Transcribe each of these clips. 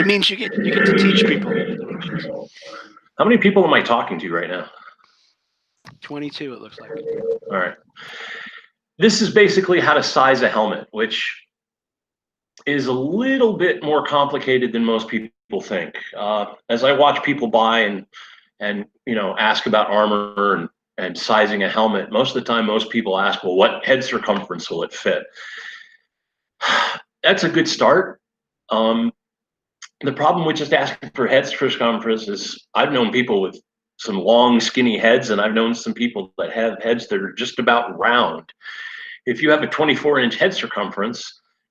It means you get to teach people directions. How many people am I talking to right now? 22, it looks like. All right. This is basically how to size a helmet, which is a little bit more complicated than most people think. As I watch people buy and ask about armor and sizing a helmet, most of the time, most people ask, well, what head circumference will it fit? That's a good start. The problem with just asking for head circumference is I've known people with some long, skinny heads, and I've known some people that have heads that are just about round. If you have a 24-inch head circumference,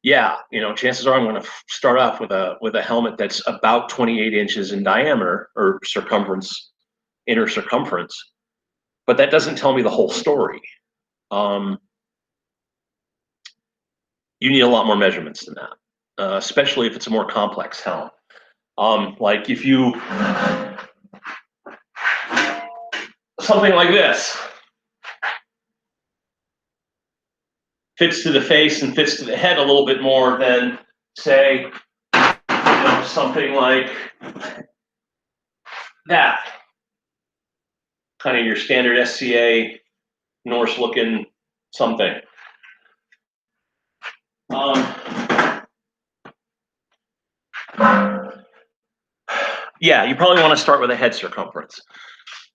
yeah, chances are I'm going to start off with a helmet that's about 28 inches in diameter or circumference, inner circumference, but that doesn't tell me the whole story. You need a lot more measurements than that, especially if it's a more complex helm. Like if you, something like this, fits to the face and fits to the head a little bit more than, say, something like that. Kind of your standard SCA, Norse looking something. Yeah, you probably want to start with a head circumference.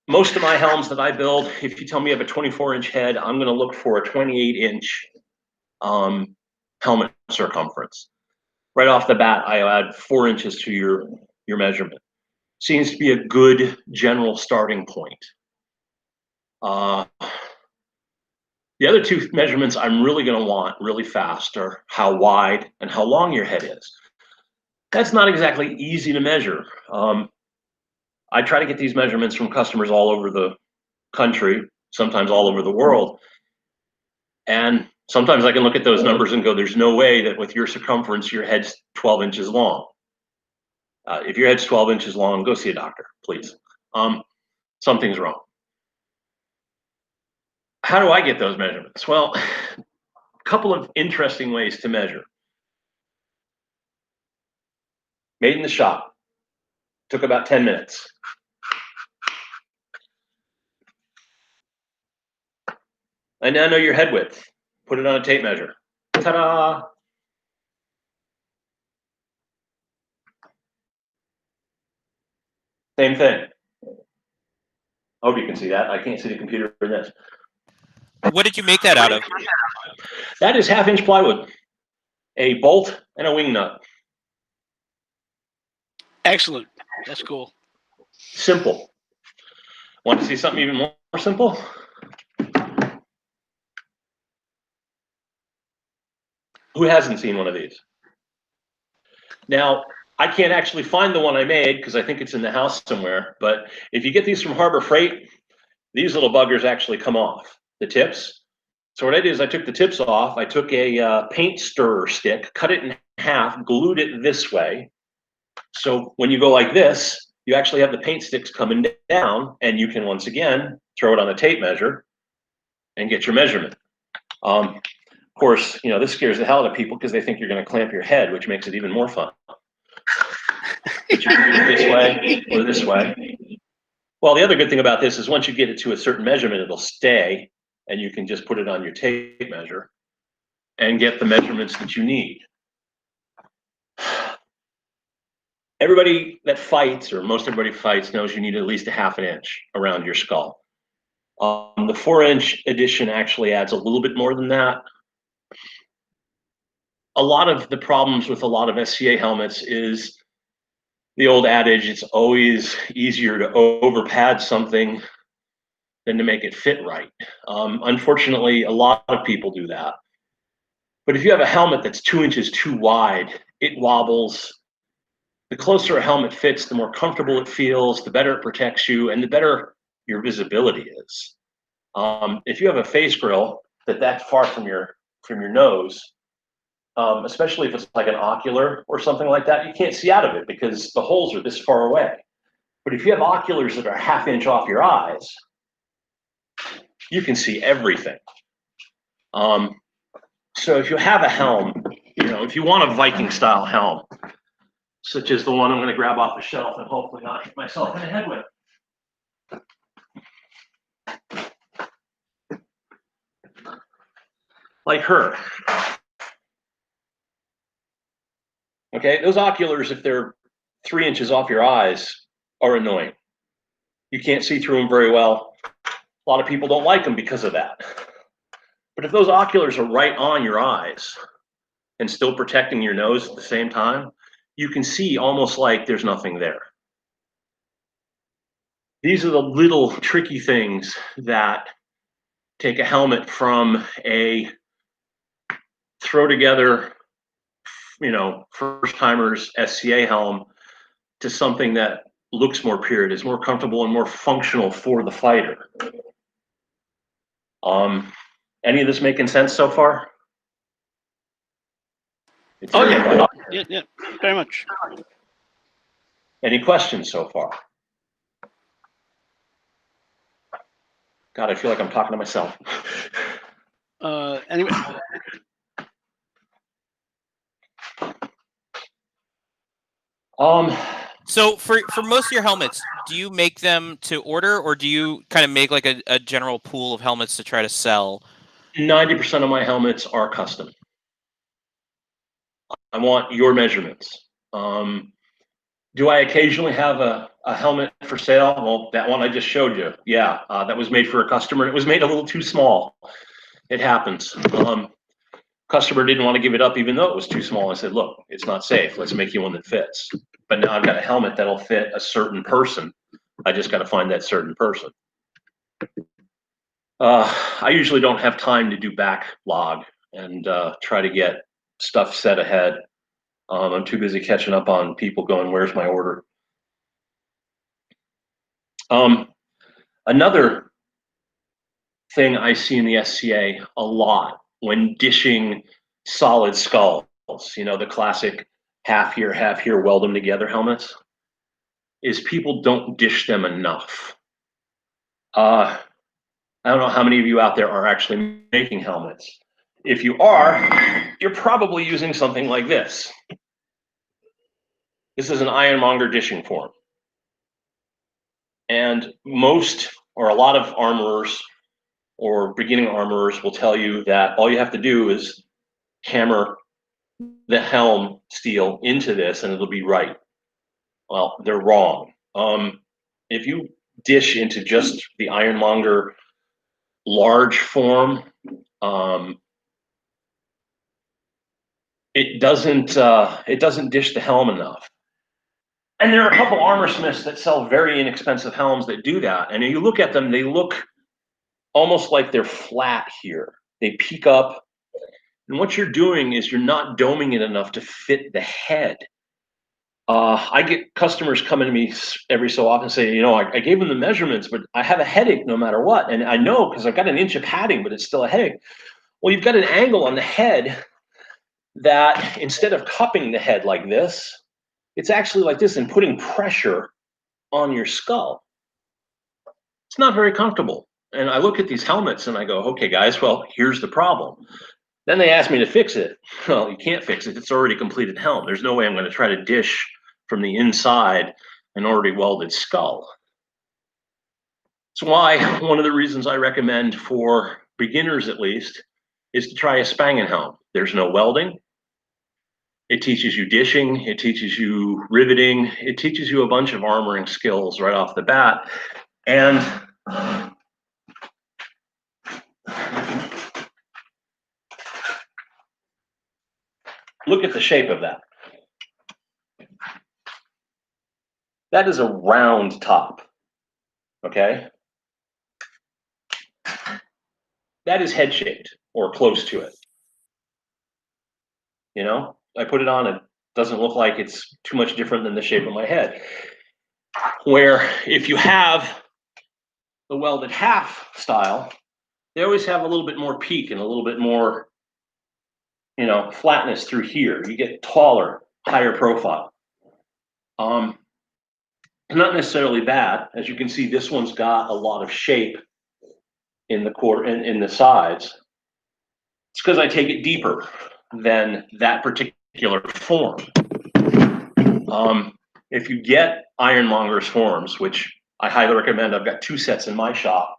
Most of my helms that I build, if you tell me I have a 24-inch head, I'm going to look for a 28-inch helmet circumference. Right off the bat, I add 4 inches to your measurement. Seems to be a good general starting point. The other two measurements I'm really going to want really fast are how wide and how long your head is. That's not exactly easy to measure. I try to get these measurements from customers all over the country, sometimes all over the world. And sometimes I can look at those numbers and go, there's no way that with your circumference, your head's 12 inches long. If your head's 12 inches long, go see a doctor, please. Something's wrong. How do I get those measurements? Well, a couple of interesting ways to measure. Made in the shop. Took about 10 minutes. I now know your head width. Put it on a tape measure. Ta-da! Same thing. I hope you can see that. I can't see the computer for this. What did you make that out of? That is 1/2-inch plywood, a bolt and a wing nut. Excellent. That's cool. Simple. Want to see something even more simple? Who hasn't seen one of these? Now, I can't actually find the one I made because I think it's in the house somewhere, but if you get these from Harbor Freight, these little buggers actually come off, the tips. So what I did is I took the tips off, I took a paint stirrer stick, cut it in half, glued it this way. So when you go like this, you actually have the paint sticks coming down, and you can once again throw it on the tape measure and get your measurement. Of course, this scares the hell out of people because they think you're going to clamp your head, which makes it even more fun. But you can do it this way or this way. Well, the other good thing about this is once you get it to a certain measurement, it'll stay, and you can just put it on your tape measure and get the measurements that you need. Everybody that fights, or most everybody fights, knows you need at least a 1/2 inch around your skull. The 4-inch edition actually adds a little bit more than that. A lot of the problems with a lot of SCA helmets is the old adage, it's always easier to over pad something than to make it fit right. Unfortunately, a lot of people do that. But if you have a helmet that's 2 inches too wide, it wobbles. The closer a helmet fits, the more comfortable it feels, the better it protects you, and the better your visibility is. If you have a face grill that's far from your nose, especially if it's like an ocular or something like that, you can't see out of it because the holes are this far away. But if you have oculars that are 1/2 inch off your eyes, you can see everything. So if you have a helm, if you want a Viking style helm, such as the one I'm going to grab off the shelf and hopefully not hit myself in the head with. Like her. Okay, those oculars, if they're 3 inches off your eyes, are annoying. You can't see through them very well. A lot of people don't like them because of that. But if those oculars are right on your eyes and still protecting your nose at the same time, you can see almost like there's nothing there. These are the little tricky things that take a helmet from a throw together, first timers SCA helm to something that looks more period, is more comfortable and more functional for the fighter. Any of this making sense so far? Oh yeah, yeah, very much. Any questions so far? God, I feel like I'm talking to myself. Anyway, So for most of your helmets, do you make them to order, or do you kind of make like a general pool of helmets to try to sell? 90% of my helmets are custom. I want your measurements. Do I occasionally have a helmet for sale? Well, that one I just showed you. Yeah, that was made for a customer. It was made a little too small. It happens. Customer didn't want to give it up even though it was too small. I said, look, it's not safe. Let's make you one that fits. But now I've got a helmet that'll fit a certain person. I just got to find that certain person. I usually don't have time to do backlog and try to get stuff set ahead. I'm too busy catching up on people going, where's my order? Another thing I see in the SCA a lot when dishing solid skulls, the classic half here, weld them together helmets, is people don't dish them enough. I don't know how many of you out there are actually making helmets. If you are, you're probably using something like this. This is an ironmonger dishing form. And most or a lot of armorers or beginning armorers will tell you that all you have to do is hammer the helm steel into this and it'll be right. Well, they're wrong. If you dish into just the ironmonger large form, it doesn't dish the helm enough. And there are a couple armor smiths that sell very inexpensive helms that do that. And you look at them, they look almost like they're flat here. They peak up. And what you're doing is you're not doming it enough to fit the head. I get customers coming to me every so often saying, I gave them the measurements, but I have a headache no matter what. And I know because I've got an inch of padding, but it's still a headache. Well, you've got an angle on the head that instead of cupping the head like this, it's actually like this and putting pressure on your skull. It's not very comfortable. And I look at these helmets and I go, okay, guys, well, here's the problem. Then they ask me to fix it. Well, you can't fix it. It's already completed helm. There's no way I'm going to try to dish from the inside an already welded skull. That's why one of the reasons I recommend for beginners at least is to try a Spangen helm. There's no welding. It teaches you dishing. It teaches you riveting. It teaches you a bunch of armoring skills right off the bat. And look at the shape of that. That is a round top, okay? That is head shaped or close to it. I put it on, it doesn't look like it's too much different than the shape of my head. Where if you have the welded half style, they always have a little bit more peak and a little bit more, flatness through here. You get taller, higher profile. Not necessarily bad. As you can see, this one's got a lot of shape in the core and in the sides. It's because I take it deeper than that particular form. If you get Ironmonger's forms, which I highly recommend, I've got 2 sets in my shop.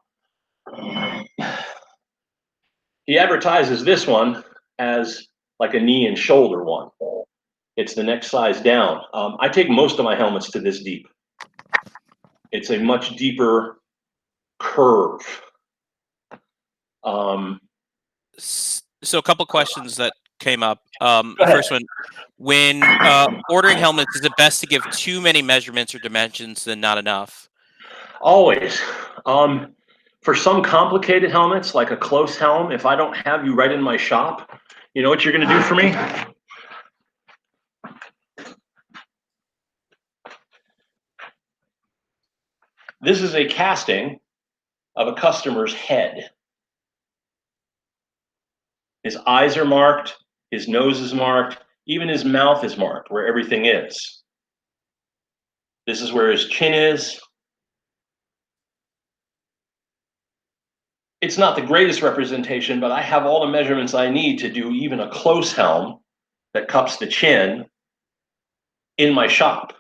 He advertises this one as like a knee and shoulder one. It's the next size down. I take most of my helmets to this deep. It's a much deeper curve. So a couple questions that came up. The first one, when ordering helmets, is it best to give too many measurements or dimensions than not enough? Always. For some complicated helmets, like a close helm, if I don't have you right in my shop, you know what you're going to do for me? This is a casting of a customer's head. His eyes are marked, his nose is marked, even his mouth is marked where everything is. This is where his chin is. It's not the greatest representation, but I have all the measurements I need to do even a close helm that cups the chin in my shop.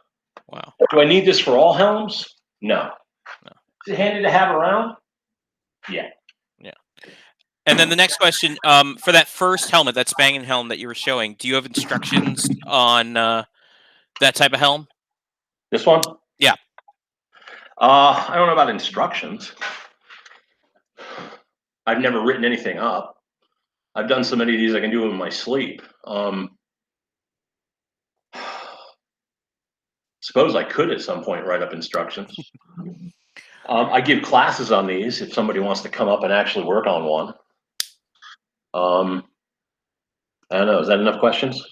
Wow. Do I need this for all helms? No. Is it handy to have around? Yeah. Yeah. And then the next question, for that first helmet, that Spangen helm that you were showing, do you have instructions on that type of helm? This one? Yeah. I don't know about instructions. I've never written anything up. I've done so many of these I can do them in my sleep. Suppose I could at some point write up instructions. I give classes on these if somebody wants to come up and actually work on one. I don't know. Is that enough questions?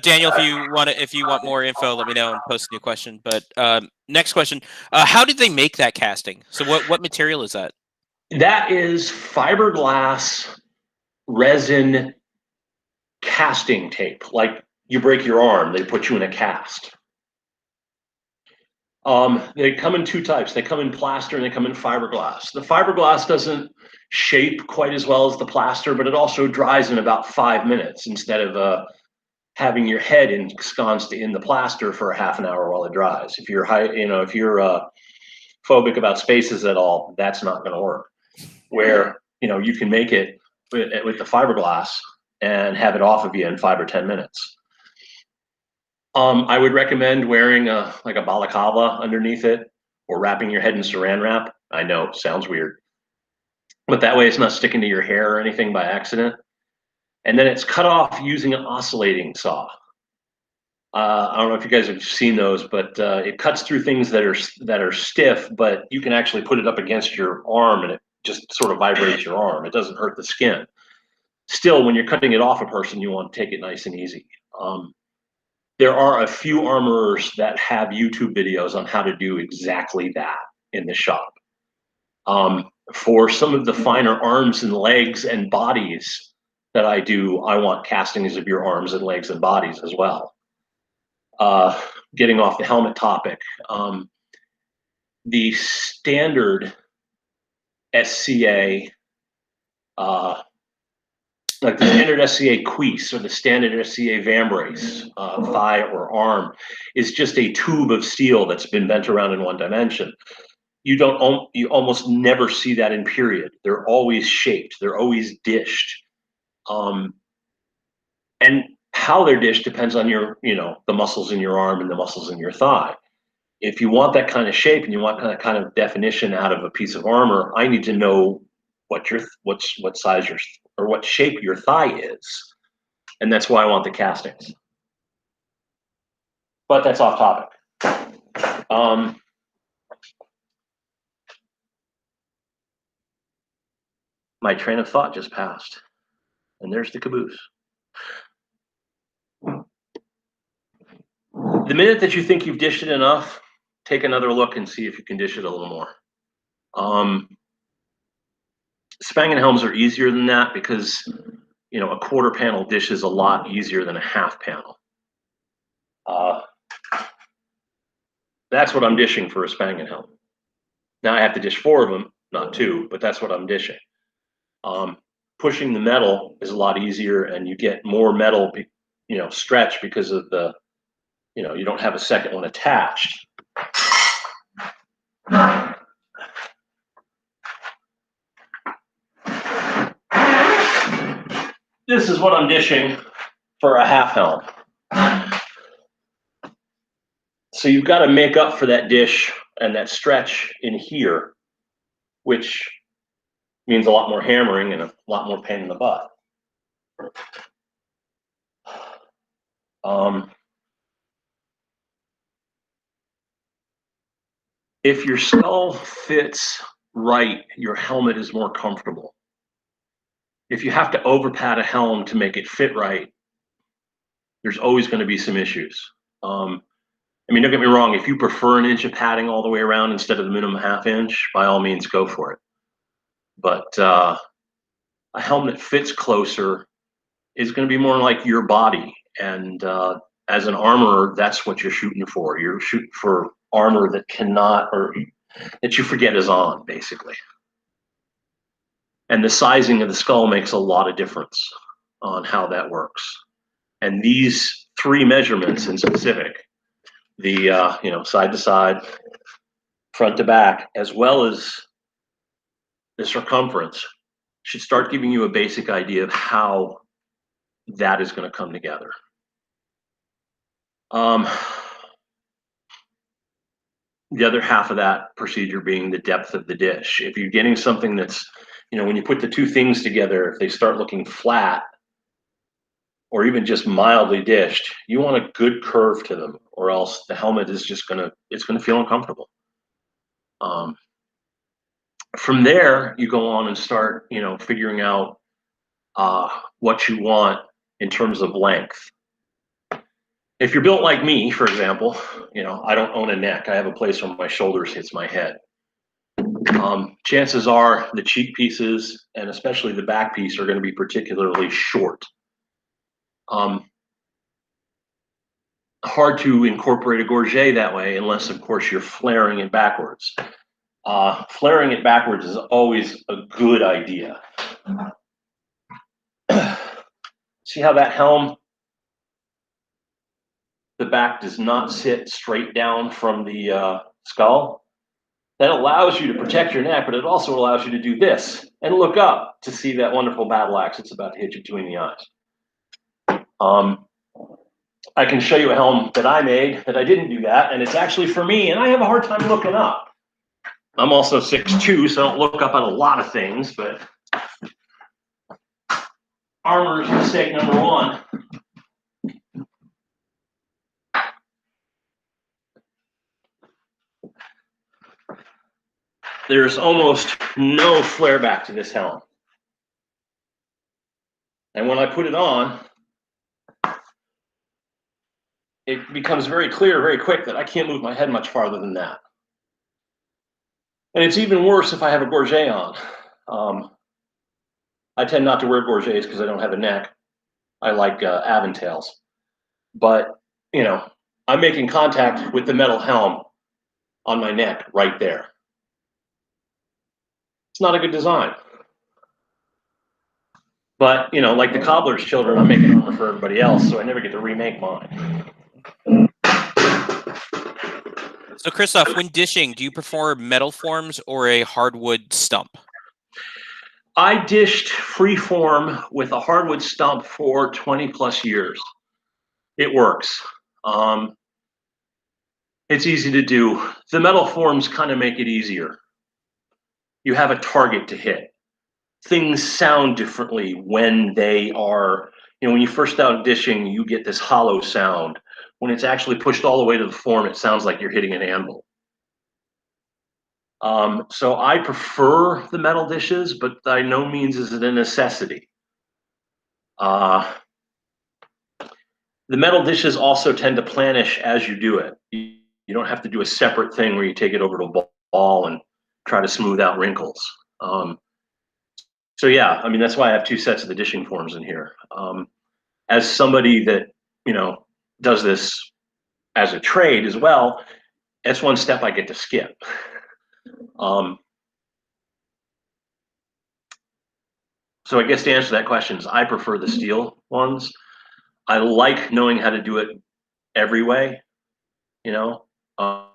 Daniel, if you want more info, let me know and post a new question. But next question: how did they make that casting? So what material is that? That is fiberglass resin casting tape. Like you break your arm, they put you in a cast. They come in 2 types. They come in plaster and they come in fiberglass. The fiberglass doesn't shape quite as well as the plaster, but it also dries in about 5 minutes instead of having your head ensconced in the plaster for a half an hour while it dries. If you're phobic about spaces at all, that's not going to work. Where you can make it with the fiberglass and have it off of you in 5 or 10 minutes. I would recommend wearing like a balaclava underneath it, or wrapping your head in saran wrap. I know, sounds weird, but that way it's not sticking to your hair or anything by accident. And then it's cut off using an oscillating saw. I don't know if you guys have seen those, but it cuts through things that are stiff, but you can actually put it up against your arm and it just sort of vibrates your arm. It doesn't hurt the skin. Still, when you're cutting it off a person, you want to take it nice and easy. There are a few armorers that have YouTube videos on how to do exactly that in the shop. For some of the finer arms and legs and bodies that I do, I want castings of your arms and legs and bodies as well. Getting off the helmet topic, the standard SCA, like the standard SCA cuisse or the standard SCA vambrace, thigh or arm, is just a tube of steel that's been bent around in one dimension. You almost never see that in period. They're always shaped. They're always dished. And how they're dished depends on the muscles in your arm and the muscles in your thigh. If you want that kind of shape and you want that kind of definition out of a piece of armor, I need to know what size or what shape your thigh is. And that's why I want the castings. But that's off topic. My train of thought just passed. And there's the caboose. The minute that you think you've dished it enough, take another look and see if you can dish it a little more. Spangen helms are easier than that because a quarter panel dish is a lot easier than a half panel. That's what I'm dishing for a Spangen helm. Now I have to dish 4 of them, not 2, but that's what I'm dishing. Pushing the metal is a lot easier, and you get more metal. stretch because of the, you don't have a second one attached. This is what I'm dishing for a half helm. So you've got to make up for that dish and that stretch in here, which means a lot more hammering and a lot more pain in the butt. If your skull fits right, your helmet is more comfortable. If you have to overpad a helm to make it fit right, there's always going to be some issues. I mean, don't get me wrong, if you prefer an inch of padding all the way around instead of the minimum half inch, by all means, go for it. But a helm that fits closer is going to be more like your body. And as an armorer, that's what you're shooting for. You're shooting for armor that cannot, or that you forget is on, basically. And the sizing of the skull makes a lot of difference on how that works. And these three measurements in specific, the side to side, front to back, as well as the circumference, should start giving you a basic idea of how that is going to come together. The other half of that procedure being the depth of the dish. If you're getting something that's, when you put the two things together, if they start looking flat or even just mildly dished, you want a good curve to them, or else the helmet is just it's gonna feel uncomfortable. From there, you go on and start, figuring out what you want in terms of length. If you're built like me, for example, I don't own a neck. I have a place where my shoulders hits my head. Chances are the cheek pieces and especially the back piece are going to be particularly short. Hard to incorporate a gorget that way unless, of course, you're flaring it backwards. Flaring it backwards is always a good idea. See how that helm, the back does not sit straight down from the skull? That allows you to protect your neck, but it also allows you to do this and look up to see that wonderful battle axe that's about to hit you between the eyes. I can show you a helm that I made that I didn't do that, and it's actually for me, and I have a hard time looking up. I'm also 6'2", so I don't look up on a lot of things, but armor is mistake number one. There's almost no flare back to this helm. And when I put it on, it becomes very clear very quick that I can't move my head much farther than that. And it's even worse if I have a gorget on. I tend not to wear gorgets because I don't have a neck. I like Aventails. But, I'm making contact with the metal helm on my neck right there. It's not a good design. But, like the cobbler's children, I'm making armor for everybody else, so I never get to remake mine. So, Christoff, when dishing, do you prefer metal forms or a hardwood stump? I dished freeform with a hardwood stump for 20 plus years. It works. It's easy to do. The metal forms kind of make it easier. You have a target to hit. Things sound differently when they are, when you first start dishing, you get this hollow sound. When it's actually pushed all the way to the form, it sounds like you're hitting an anvil. So I prefer the metal dishes, but by no means is it a necessity. The metal dishes also tend to planish as you do it. You don't have to do a separate thing where you take it over to a ball and try to smooth out wrinkles. So yeah, I mean, that's why I have two sets of the dishing forms in here. As somebody that, does this as a trade as well, that's one step I get to skip. So I guess to answer that question is I prefer the steel ones. I like knowing how to do it every way, you know. I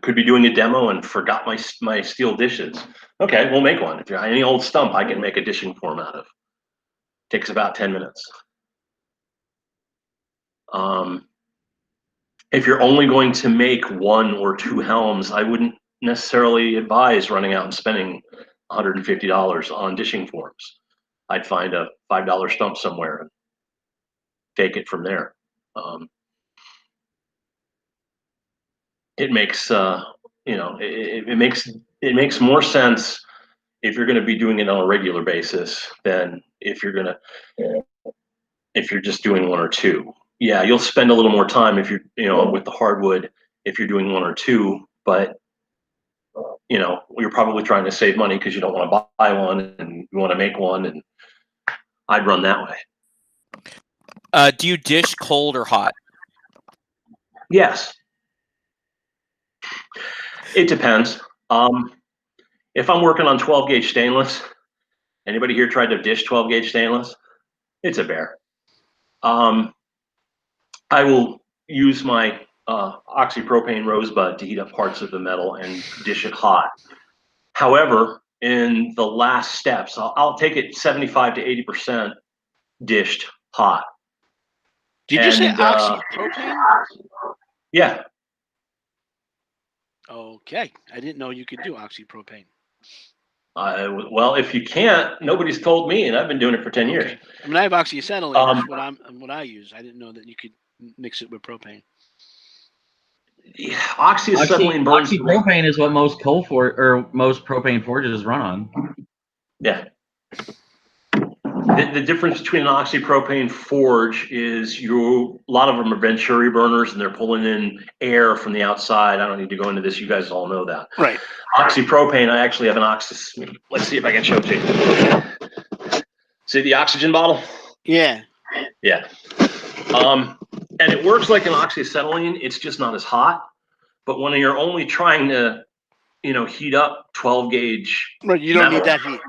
could be doing a demo and forgot my steel dishes. Okay, we'll make one. If you're any old stump, I can make a dishing form out of. Takes about 10 minutes. If you're only going to make 1 or 2 helms, I wouldn't necessarily advise running out and spending $150 on dishing forms. I'd find a $5 stump somewhere and take it from there. It makes it makes more sense if you're going to be doing it on a regular basis than if you're just doing 1 or 2. Yeah, you'll spend a little more time if you're with the hardwood if you're doing 1 or 2, but you're probably trying to save money because you don't want to buy one and you want to make one, and I'd run that way. Do you dish cold or hot? Yes. It depends. If I'm working on 12 gauge stainless, anybody here tried to dish 12 gauge stainless? It's a bear. I will use my oxypropane rosebud to heat up parts of the metal and dish it hot. However, in the last steps, I'll take it 75 to 80% dished hot. Did you say oxypropane? Yeah. Okay, I didn't know you could do oxypropane. Well, if you can't, nobody's told me, and I've been doing it for 10 years. I mean, I have oxyacetylene. That's what I use. I didn't know that you could mix it with propane. Yeah, oxyacetylene burns. Oxypropane is what most most propane forges run on. Yeah. The difference between an oxypropane forge is a lot of them are venturi burners and they're pulling in air from the outside. I don't need to go into this. You guys all know that. Right. Oxypropane, I actually have an let's see if I can show it to you. See the oxygen bottle? Yeah. Yeah. And it works like an oxyacetylene. It's just not as hot. But when you're only trying to, heat up 12 gauge. Right. You don't need that heat.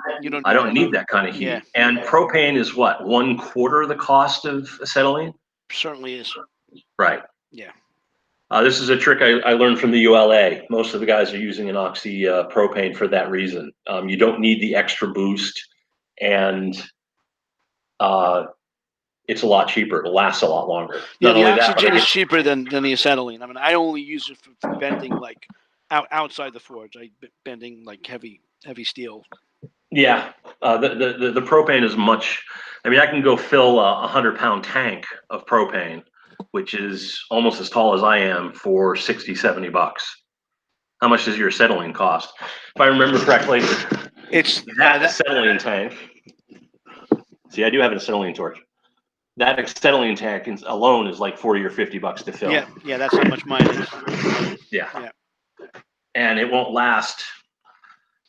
I don't need that kind of heat. Yeah. And propane is what, 1/4 the cost of acetylene? Certainly is. Right. Yeah. This is a trick I learned from the ULA. Most of the guys are using an propane for that reason. You don't need the extra boost, and it's a lot cheaper. It lasts a lot longer. Yeah, the oxygen is cheaper than the acetylene. I mean, I only use it for bending like outside the forge. Bending like heavy steel. Yeah. The propane is much. I mean, I can go fill a 100-pound tank of propane, which is almost as tall as I am, for $60-$70. How much does your acetylene cost? If I remember correctly, it's that acetylene tank. See, I do have an acetylene torch. That acetylene tank alone is like $40 or $50 to fill. Yeah, that's how much mine is. Yeah. And it won't last.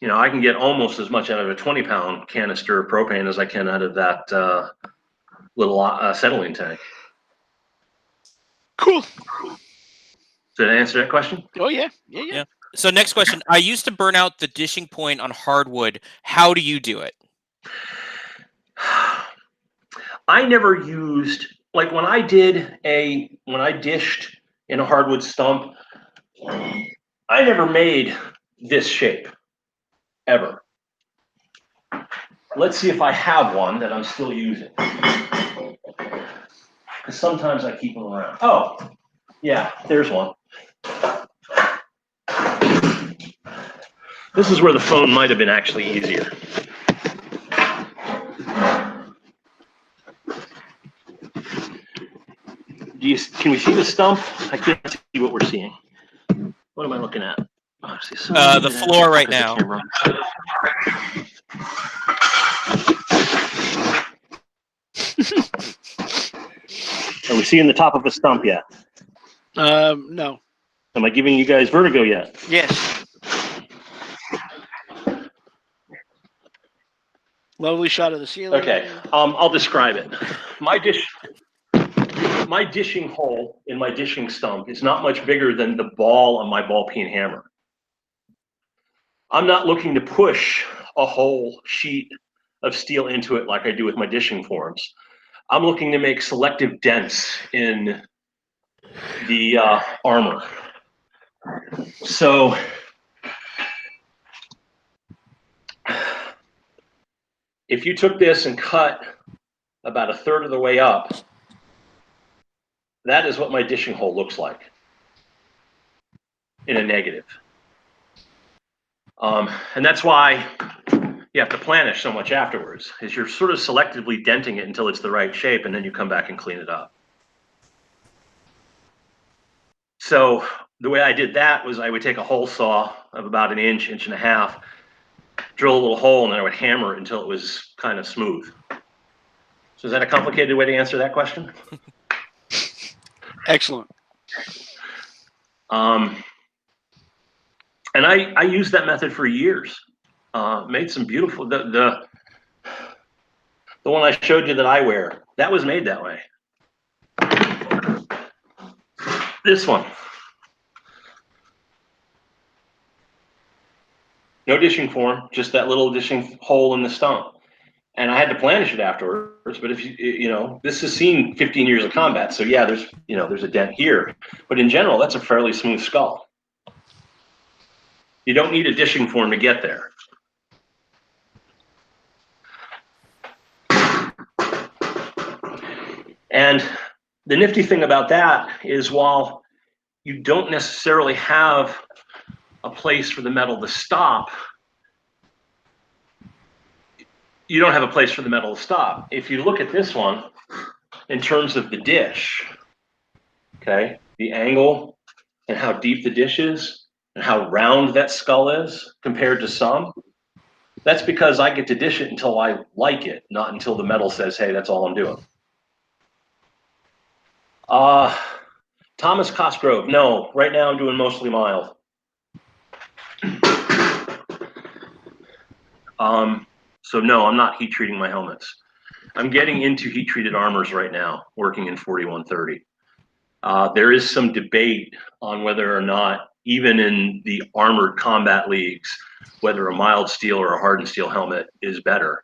I can get almost as much out of a 20-pound canister of propane as I can out of that little acetylene tank. Cool. Did I answer that question? Oh, yeah. Yeah. So next question. I used to burn out the dishing point on hardwood. How do you do it? I never used, like when I dished in a hardwood stump, I never made this shape, ever. Let's see if I have one that I'm still using. Because sometimes I keep them around. Oh, yeah, there's one. This is where the phone might have been actually easier. Can we see the stump? I can't see what we're seeing. What am I looking at? Oh, the floor right now. Are we seeing the top of a stump yet? No. Am I giving you guys vertigo yet? Yes. Lovely shot of the ceiling. Okay, I'll describe it. My dishing hole in my dishing stump is not much bigger than the ball on my ball peen hammer. I'm not looking to push a whole sheet of steel into it like I do with my dishing forms. I'm looking to make selective dents in the armor. So if you took this and cut about a third of the way up, that is what my dishing hole looks like in a negative. And that's why you have to planish so much afterwards, is you're sort of selectively denting it until it's the right shape, and then you come back and clean it up. So the way I did that was I would take a hole saw of about an inch, inch and a half, drill a little hole, and then I would hammer it until it was kind of smooth. So is that a complicated way to answer that question? Excellent. And I used that method for years. Made some beautiful, the one I showed you that I wear, that was made that way. This one. No dishing form, just that little dishing hole in the stump. And I had to planish it afterwards, but if you know, this has seen 15 years of combat, so yeah, there's a dent here. But in general, that's a fairly smooth skull. You don't need a dishing form to get there. And the nifty thing about that is while you don't necessarily have a place for the metal to stop, you don't have a place for the metal to stop. If you look at this one, in terms of the dish, okay, the angle and how deep the dish is and how round that skull is compared to some, that's because I get to dish it until I like it, not until the metal says, hey, that's all I'm doing. Thomas Cosgrove, no, right now I'm doing mostly mild. So no, I'm not heat treating my helmets. I'm getting into heat treated armors right now, working in 4130. There is some debate on whether or not, even in the armored combat leagues, whether a mild steel or a hardened steel helmet is better.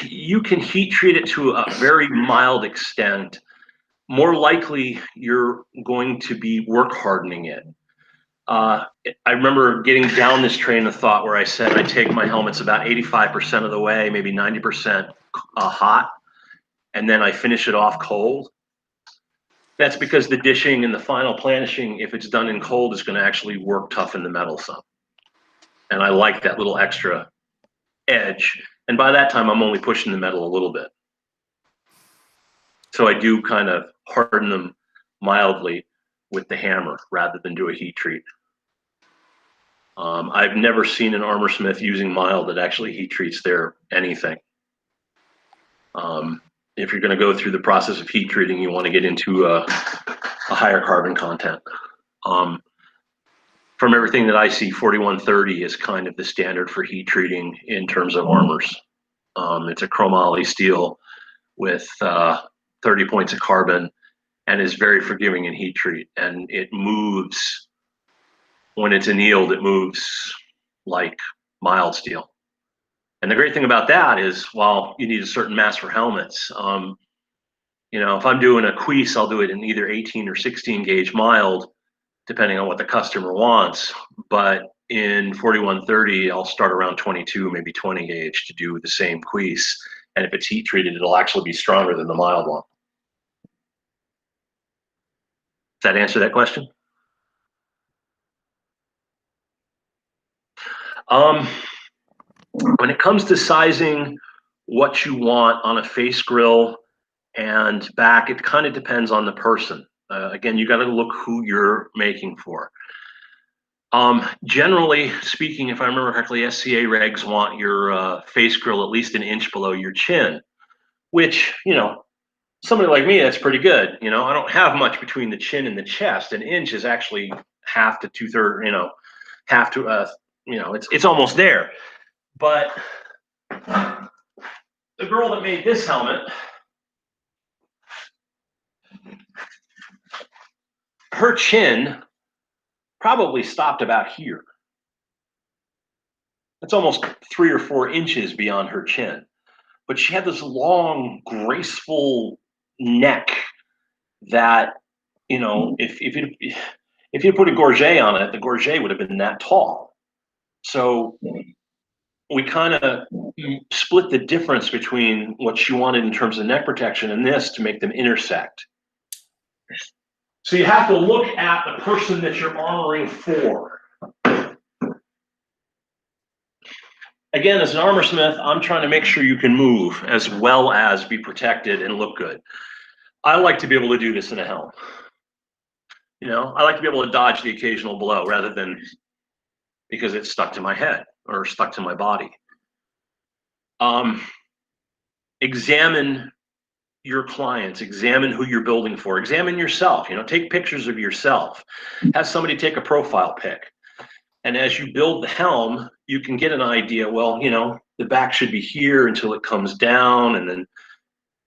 You can heat treat it to a very mild extent. More likely, you're going to be work hardening it. I remember getting down this train of thought where I said I take my helmets about 85% of the way, maybe 90% hot, and then I finish it off cold. That's because the dishing and the final planishing, if it's done in cold, is going to actually work toughen the metal some. And I like that little extra edge. And by that time, I'm only pushing the metal a little bit. So I do kind of harden them mildly with the hammer rather than do a heat treat. I've never seen an armor smith using mild that actually heat treats their anything. If you're going to go through the process of heat treating, you want to get into a higher carbon content. From everything that I see, 4130 is kind of the standard for heat treating in terms of armors. It's a chromoly steel with 30 points of carbon and is very forgiving in heat treat. And it moves, when it's annealed, it moves like mild steel. And the great thing about that is, while you need a certain mass for helmets, you know, if I'm doing a Queese, I'll do it in either 18 or 16 gauge mild, depending on what the customer wants. But in 4130, I'll start around 22, maybe 20 gauge to do the same Queese. And if it's heat treated, it'll actually be stronger than the mild one. Does that answer that question? When it comes to sizing what you want on a face grill and back, it kind of depends on the person. Again, you got to look who you're making for. Generally speaking, if I remember correctly, SCA regs want your face grill at least an inch below your chin, which, you know, somebody like me, that's pretty good. You know, I don't have much between the chin and the chest. An inch is actually half to two-thirds, you know, half to, you know, it's almost there. But the girl that made this helmet, her chin probably stopped about here. That's almost 3 or 4 inches beyond her chin. But she had this long, graceful neck that, you know, if you put a gorget on it, the gorget would have been that tall. So we kind of split the difference between what she wanted in terms of neck protection and this to make them intersect. So you have to look at the person that you're honoring for. Again, as an armor smith, I'm trying to make sure you can move as well as be protected and look good. I like to be able to do this in a helm. You know, I like to be able to dodge the occasional blow rather than because it's stuck to my head or stuck to my body. Examine your clients, examine who you're building for, examine yourself, you know, take pictures of yourself, have somebody take a profile pic. And as you build the helm, you can get an idea, well, you know, the back should be here until it comes down. And then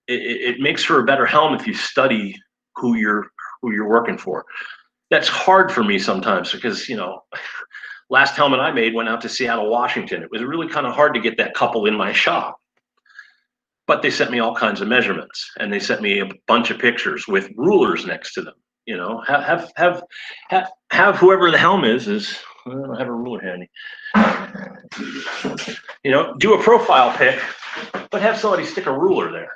it makes for a better helm if you study who you're working for. That's hard for me sometimes because, you know, last helmet I made went out to Seattle, Washington. It was really kind of hard to get that couple in my shop. But they sent me all kinds of measurements, and they sent me a bunch of pictures with rulers next to them. You know, have whoever the helm is I don't have a ruler handy. You know, do a profile pic, but have somebody stick a ruler there.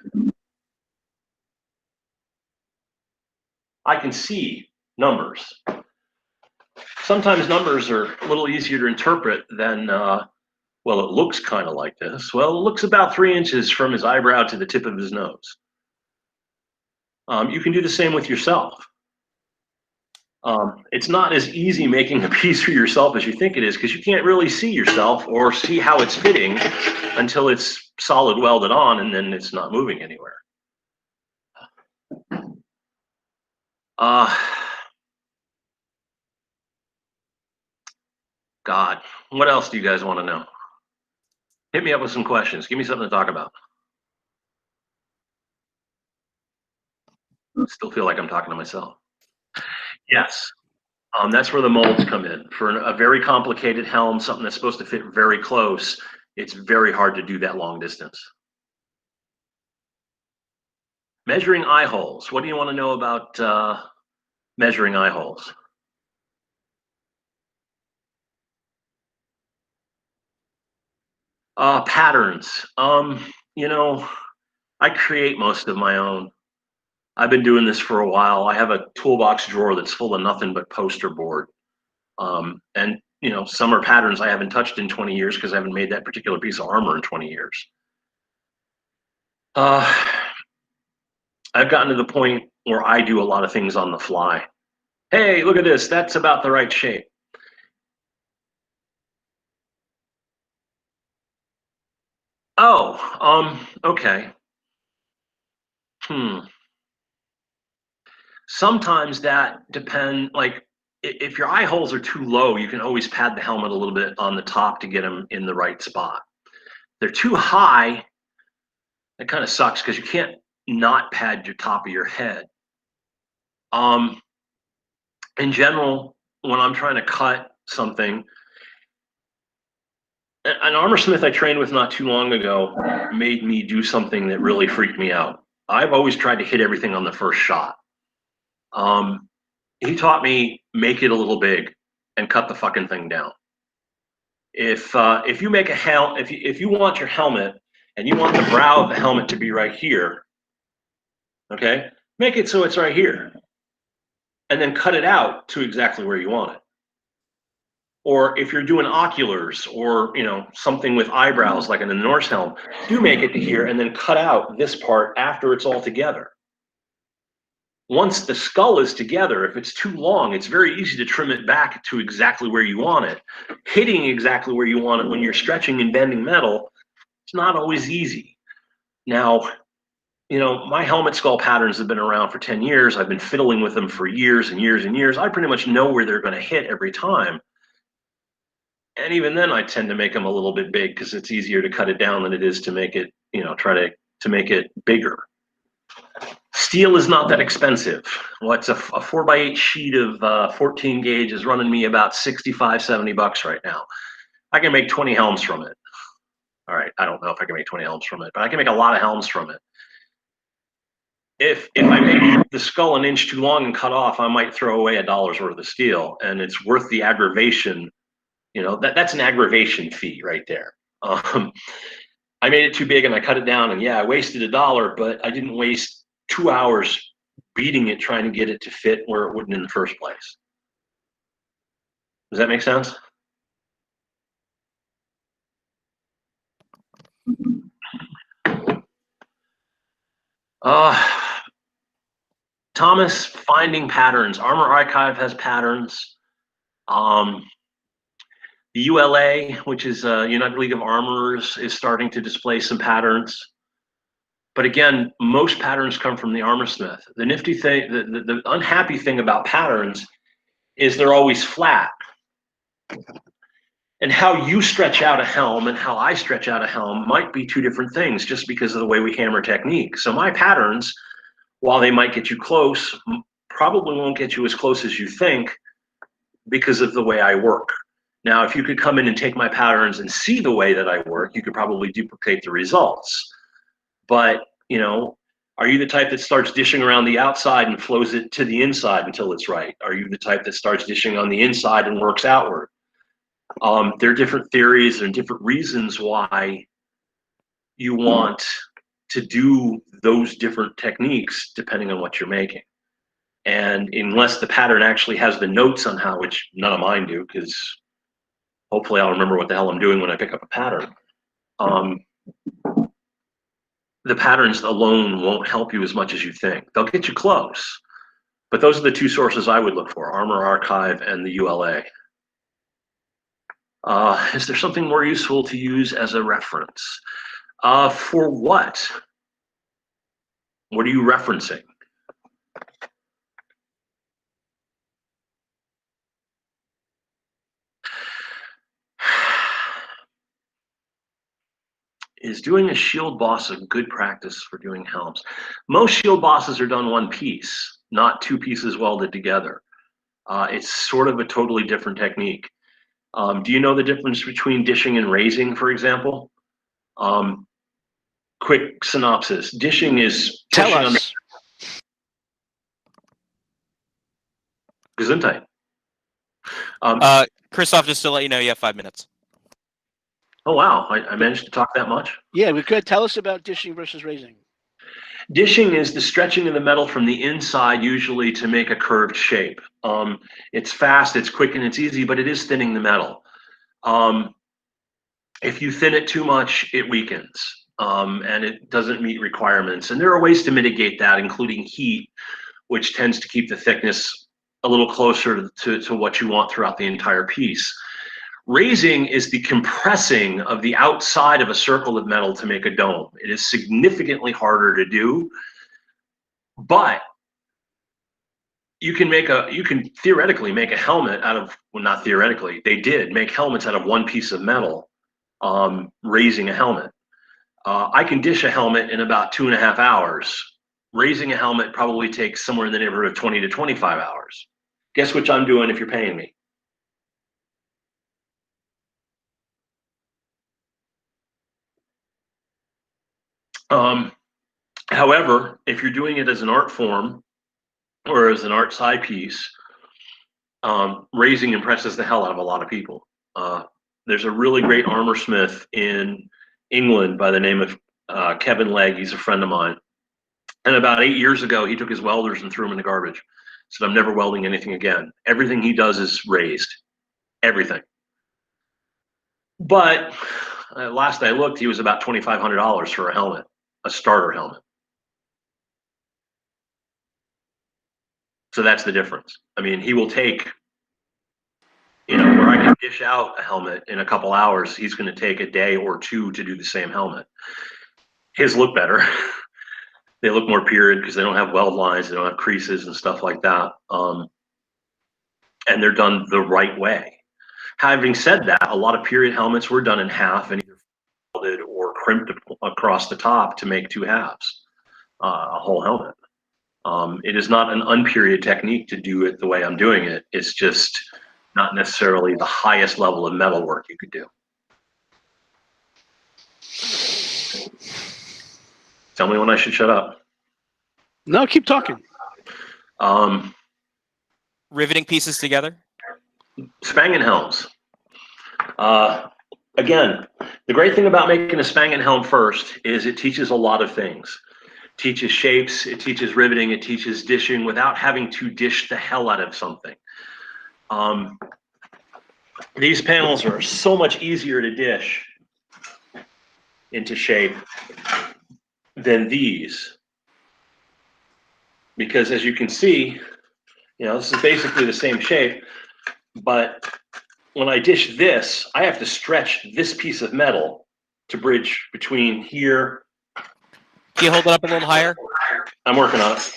I can see numbers. Sometimes numbers are a little easier to interpret than, well, it looks kind of like this. Well, it looks about 3 inches from his eyebrow to the tip of his nose. You can do the same with yourself. It's not as easy making a piece for yourself as you think it is because you can't really see yourself or see how it's fitting until it's solid welded on and then it's not moving anywhere. God, what else do you guys want to know? Hit me up with some questions. Give me something to talk about. Still feel like I'm talking to myself. Yes, that's where the molds come in. For a very complicated helm, something that's supposed to fit very close, it's very hard to do that long distance. Measuring eye holes. What do you want to know about measuring eye holes? Patterns. You know, I create most of my own. I've been doing this for a while. I have a toolbox drawer that's full of nothing but poster board. And, you know, some are patterns I haven't touched in 20 years because I haven't made that particular piece of armor in 20 years. I've gotten to the point where I do a lot of things on the fly. Hey, look at this. That's about the right shape. Oh, okay. Sometimes that depends, like if your eye holes are too low, you can always pad the helmet a little bit on the top to get them in the right spot. They're too high, it kind of sucks because you can't not pad your top of your head. In general, when I'm trying to cut something, an armor smith I trained with not too long ago made me do something that really freaked me out. I've always tried to hit everything on the first shot. He taught me make it a little big and cut the fucking thing down. If you make a if you want your helmet and you want the brow of the helmet to be right here, okay, make it so it's right here, and then cut it out to exactly where you want it. Or if you're doing oculars or, you know, something with eyebrows like in the Norse helm, do make it to here and then cut out this part after it's all together. Once the skull is together, if it's too long, it's very easy to trim it back to exactly where you want it. Hitting exactly where you want it when you're stretching and bending metal, it's not always easy. Now, you know, my helmet skull patterns have been around for 10 years. I've been fiddling with them for years and years and years. I pretty much know where they're going to hit every time. And even then, I tend to make them a little bit big because it's easier to cut it down than it is to make it, you know, try to make it bigger. Steel is not that expensive. What's a 4x8 sheet of 14 gauge is running me about $65, $70 right now. I can make 20 helms from it. All right, I don't know if I can make 20 helms from it, but I can make a lot of helms from it. If I make the skull an inch too long and cut off, I might throw away $1 worth of steel, and it's worth the aggravation. You know, that's an aggravation fee right there. I made it too big and I cut it down, and yeah, I wasted $1, but I didn't waste 2 hours beating it trying to get it to fit where it wouldn't in the first place. Does that make sense? Thomas, finding patterns. Armor Archive has patterns. The ULA, which is United League of Armorers, is starting to display some patterns. But again, most patterns come from the armorsmith. The nifty thing, the unhappy thing about patterns is they're always flat. And how you stretch out a helm and how I stretch out a helm might be two different things just because of the way we hammer technique. So my patterns, while they might get you close, probably won't get you as close as you think because of the way I work. Now, if you could come in and take my patterns and see the way that I work, you could probably duplicate the results. But, you know, are you the type that starts dishing around the outside and flows it to the inside until it's right? Are you the type that starts dishing on the inside and works outward? There are different theories and different reasons why you want to do those different techniques depending on what you're making. And unless the pattern actually has the notes on how, which none of mine do, because hopefully I'll remember what the hell I'm doing when I pick up a pattern. The patterns alone won't help you as much as you think. They'll get you close. But those are the two sources I would look for, Armor Archive and the ULA. Is there something more useful to use as a reference? For what? What are you referencing? Is doing a shield boss a good practice for doing helms? Most shield bosses are done one piece, not two pieces welded together. It's sort of a totally different technique. Do you know the difference between dishing and raising, for example? Quick synopsis. Dishing is Tell us. Gesundheit. Christoff, just to let you know, you have 5 minutes. Oh, wow. I managed to talk that much? Yeah, we could. Tell us about dishing versus raising. Dishing is the stretching of the metal from the inside, usually to make a curved shape. It's fast, it's quick, and it's easy, but it is thinning the metal. If you thin it too much, it weakens, and it doesn't meet requirements. And there are ways to mitigate that, including heat, which tends to keep the thickness a little closer to what you want throughout the entire piece. Raising is the compressing of the outside of a circle of metal to make a dome. It is significantly harder to do, but you can theoretically make a helmet out of, well, not theoretically, they did make helmets out of one piece of metal, raising a helmet. I can dish a helmet in about 2.5 hours. Raising a helmet probably takes somewhere in the neighborhood of 20 to 25 hours. Guess which I'm doing if you're paying me? However, if you're doing it as an art form or as an art side piece, raising impresses the hell out of a lot of people. There's a really great armorsmith in England by the name of Kevin Legg. He's a friend of mine. And about 8 years ago, he took his welders and threw them in the garbage. Said, I'm never welding anything again. Everything he does is raised. Everything. But last I looked, he was about $2,500 for a helmet, a starter helmet. So that's the difference. I mean, he will take, you know, where I can dish out a helmet in a couple hours, he's going to take a day or two to do the same helmet. His look better. They look more period because they don't have weld lines, they don't have creases and stuff like that. And they're done the right way. Having said that, a lot of period helmets were done in half and either folded or crimped across the top to make two halves, a whole helmet. It is not an unperiod technique to do it the way I'm doing it. It's just not necessarily the highest level of metal work you could do. Tell me when I should shut up. No, keep talking. Riveting pieces together. Spang and helms. Again, the great thing about making a Spang and helm first is it teaches a lot of things. It teaches shapes, it teaches riveting, it teaches dishing without having to dish the hell out of something. These panels are so much easier to dish into shape than these. Because as you can see, this is basically the same shape, but when I dish this, I have to stretch this piece of metal to bridge between here. Can you hold it up a little higher? I'm working on it.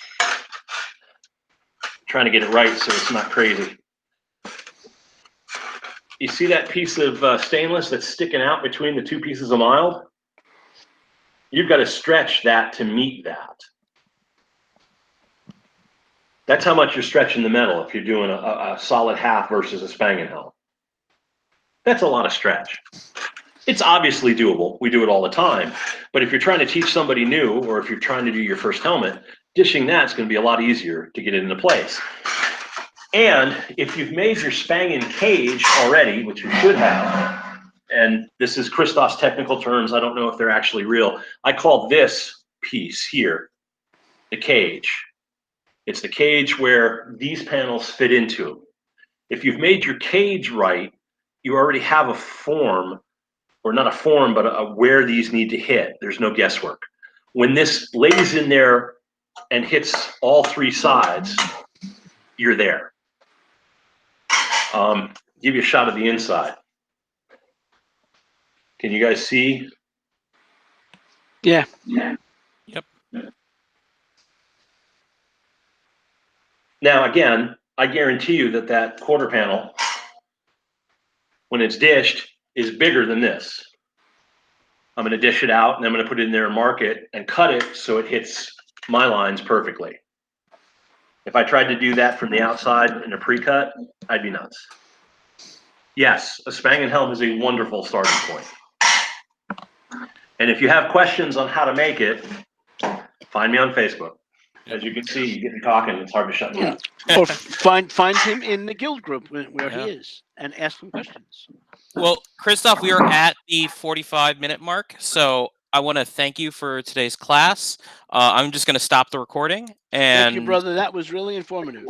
Trying to get it right so it's not crazy. You see that piece of stainless that's sticking out between the two pieces of mild? You've got to stretch that to meet that. That's how much you're stretching the metal if you're doing a solid half versus a Spang and helm. That's a lot of stretch. It's obviously doable. We do it all the time. But if you're trying to teach somebody new, or if you're trying to do your first helmet, dishing that's going to be a lot easier to get it into place. And if you've made your Spang and cage already, which you should have, and this is Christoff's technical terms, I don't know if they're actually real. I call this piece here the cage. It's the cage where these panels fit into. If you've made your cage right, you already have a form, or not a form, but where these need to hit. There's no guesswork. When this lays in there and hits all three sides, you're there. Give you a shot of the inside. Can you guys see? Yeah. Yep. Now, again, I guarantee you that quarter panel, when it's dished, is bigger than this. I'm going to dish it out, and I'm going to put it in there and mark it and cut it so it hits my lines perfectly. If I tried to do that from the outside in a pre-cut, I'd be nuts. Yes, a Spang and helm is a wonderful starting point. And if you have questions on how to make it, find me on Facebook. As you can see, you get me talking, it's hard to shut me up. Or find him in the guild group where he is and ask him questions. Well, Christoff, we are at the 45-minute mark, so I want to thank you for today's class. I'm just going to stop the recording. And Thank you, brother. That was really informative.